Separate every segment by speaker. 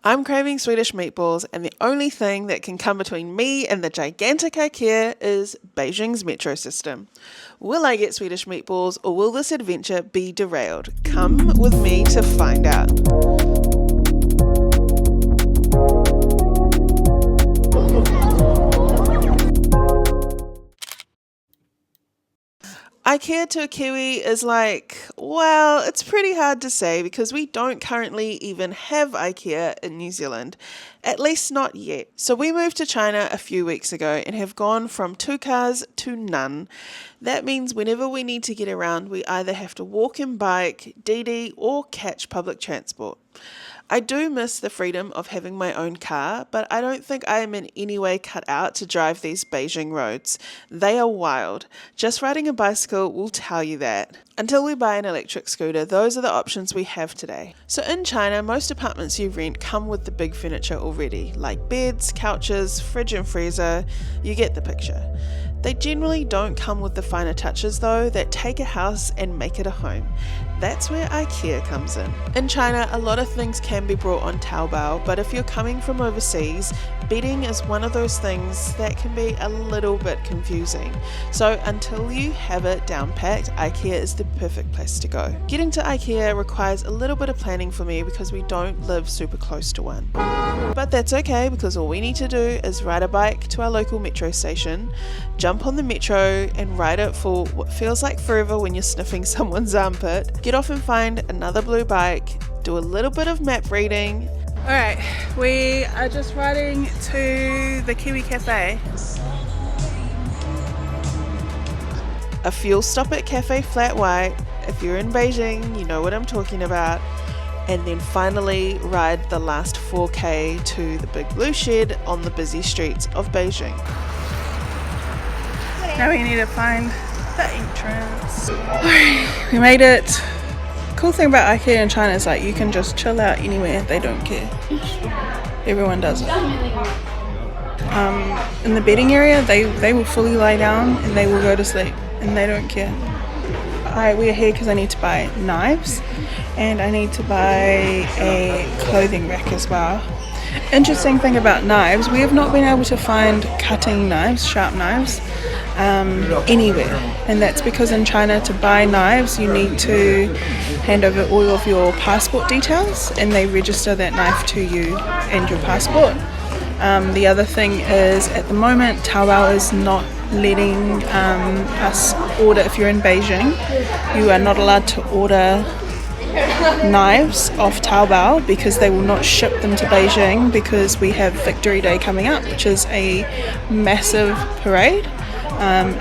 Speaker 1: I'm craving Swedish meatballs, and the only thing that can come between me and the gigantic IKEA is Beijing's metro system. Will I get Swedish meatballs, or will this adventure be derailed? Come with me to find out. IKEA to a Kiwi is like, well, it's pretty hard to say because we don't currently even have IKEA in New Zealand, at least not yet. So we moved to China a few weeks ago and have gone from 2 cars to none. That means whenever we need to get around, we either have to walk and bike, DD, or catch public transport. I do miss the freedom of having my own car, but I don't think I am in any way cut out to drive these Beijing roads. They are wild. Just riding a bicycle will tell you that. Until we buy an electric scooter, those are the options we have today. So in China, most apartments you rent come with the big furniture already, like beds, couches, fridge and freezer. You get the picture. They generally don't come with the finer touches though that take a house and make it a home. That's where IKEA comes in. In China, a lot of things can be brought on Taobao, but if you're coming from overseas, bedding is one of those things that can be a little bit confusing. So until you have it down packed, IKEA is the perfect place to go. Getting to IKEA requires a little bit of planning for me because we don't live super close to one. But that's okay because all we need to do is ride a bike to our local metro station, jump on the metro and ride it for what feels like forever when you're sniffing someone's armpit, get off and find another blue bike, do a little bit of map reading. Alright, we are just riding to the Kiwi Cafe. A fuel stop at Cafe Flat White. If you're in Beijing, you know what I'm talking about. And then finally ride the last 4K to the big blue shed on the busy streets of Beijing. Now we need to find the entrance. Alright, we made it. Cool thing about IKEA in China is like you can just chill out anywhere, they don't care. Everyone does it. In the bedding area, they will fully lie down and they will go to sleep and they don't care. We're here because I need to buy knives and I need to buy a clothing rack as well. Interesting thing about knives, we have not been able to find cutting knives, sharp knives, anywhere, and that's because in China to buy knives you need to hand over all of your passport details and they register that knife to you and your passport. The other thing is at the moment Taobao is not letting us order. If you're in Beijing, you are not allowed to order knives off Taobao because they will not ship them to Beijing because we have Victory Day coming up, which is a massive parade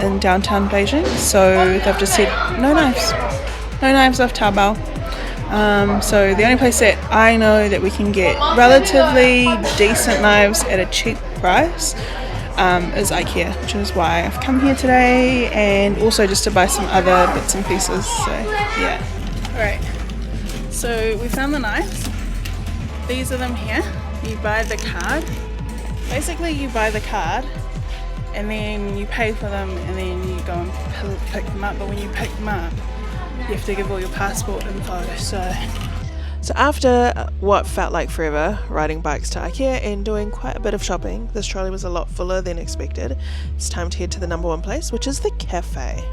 Speaker 1: in downtown Beijing. So they've just said no knives off Taobao. So the only place that I know that we can get relatively decent knives at a cheap price is IKEA, which is why I've come here today, and also just to buy some other bits and pieces. So yeah. Alright, so we found the knives. These are them here. You buy the card. Basically you buy the card and then you pay for them and then you go and pick them up, but when you pick them up you have to give all your passport info. So after what felt like forever riding bikes to IKEA and doing quite a bit of shopping, this trolley was a lot fuller than expected. It's time to head to the number one place, which is the cafe.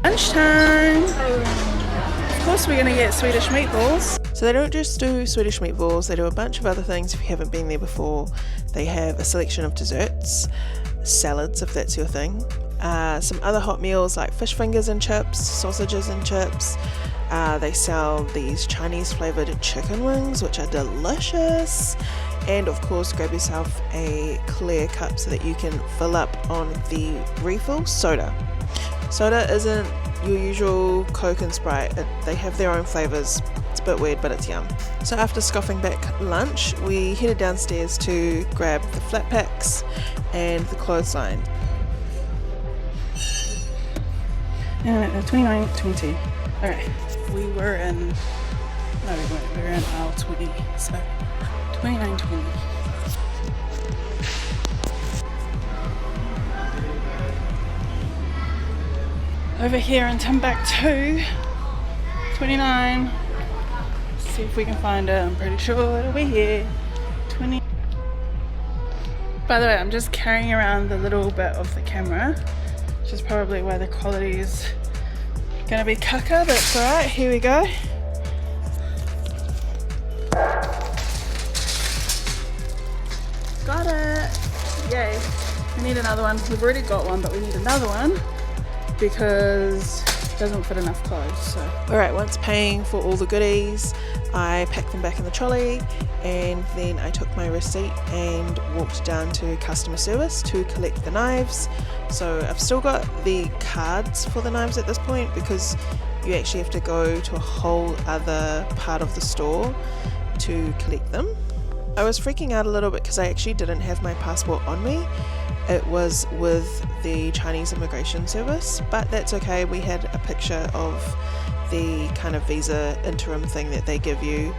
Speaker 1: Lunchtime! Of course we're going to get Swedish meatballs. So they don't just do Swedish meatballs, they do a bunch of other things if you haven't been there before. They have a selection of desserts, salads if that's your thing, some other hot meals like fish fingers and chips, sausages and chips. They sell these Chinese flavoured chicken wings, which are delicious. And of course, grab yourself a clear cup so that you can fill up on the refill soda. Soda isn't your usual Coke and Sprite. They have their own flavours. It's a bit weird, but it's yum. So after scoffing back lunch, we headed downstairs to grab the flat packs and the clothesline. 29.20. Alright. We were in aisle 20, so 29.20. Over here in Timbuktu, 29. See if we can find it. I'm pretty sure it'll be here. 20. By the way, I'm just carrying around the little bit of the camera, which is probably why the quality is gonna be caca, but it's alright. Here we go. Got it! Yay. We need another one. We've already got one, but we need another one because it doesn't fit enough clothes. So, alright, once paying for all the goodies, I packed them back in the trolley, and then I took my receipt and walked down to customer service to collect the knives. So I've still got the cards for the knives at this point because you actually have to go to a whole other part of the store to collect them. I was freaking out a little bit because I actually didn't have my passport on me. It was with the Chinese immigration service, but that's okay. We had a picture of the kind of visa interim thing that they give you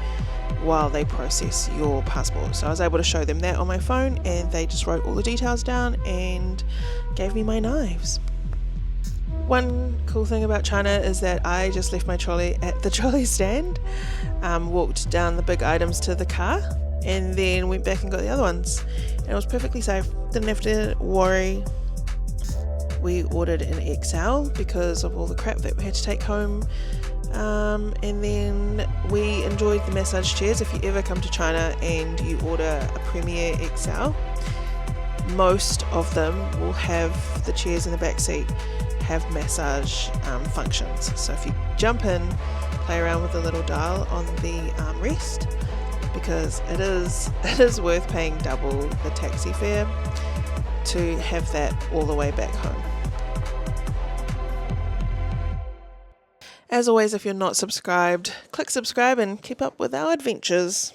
Speaker 1: while they process your passport. So I was able to show them that on my phone, and they just wrote all the details down and gave me my knives. One cool thing about China is that I just left my trolley at the trolley stand, walked down the big items to the car, and then went back and got the other ones. And it was perfectly safe. Didn't have to worry. We ordered an XL because of all the crap that we had to take home. And then we enjoyed the massage chairs. If you ever come to China and you order a Premier XL, most of them will have the chairs in the back seat have massage functions. So if you jump in, play around with the little dial on the armrest, because it is worth paying double the taxi fare to have that all the way back home. As always, if you're not subscribed, click subscribe and keep up with our adventures.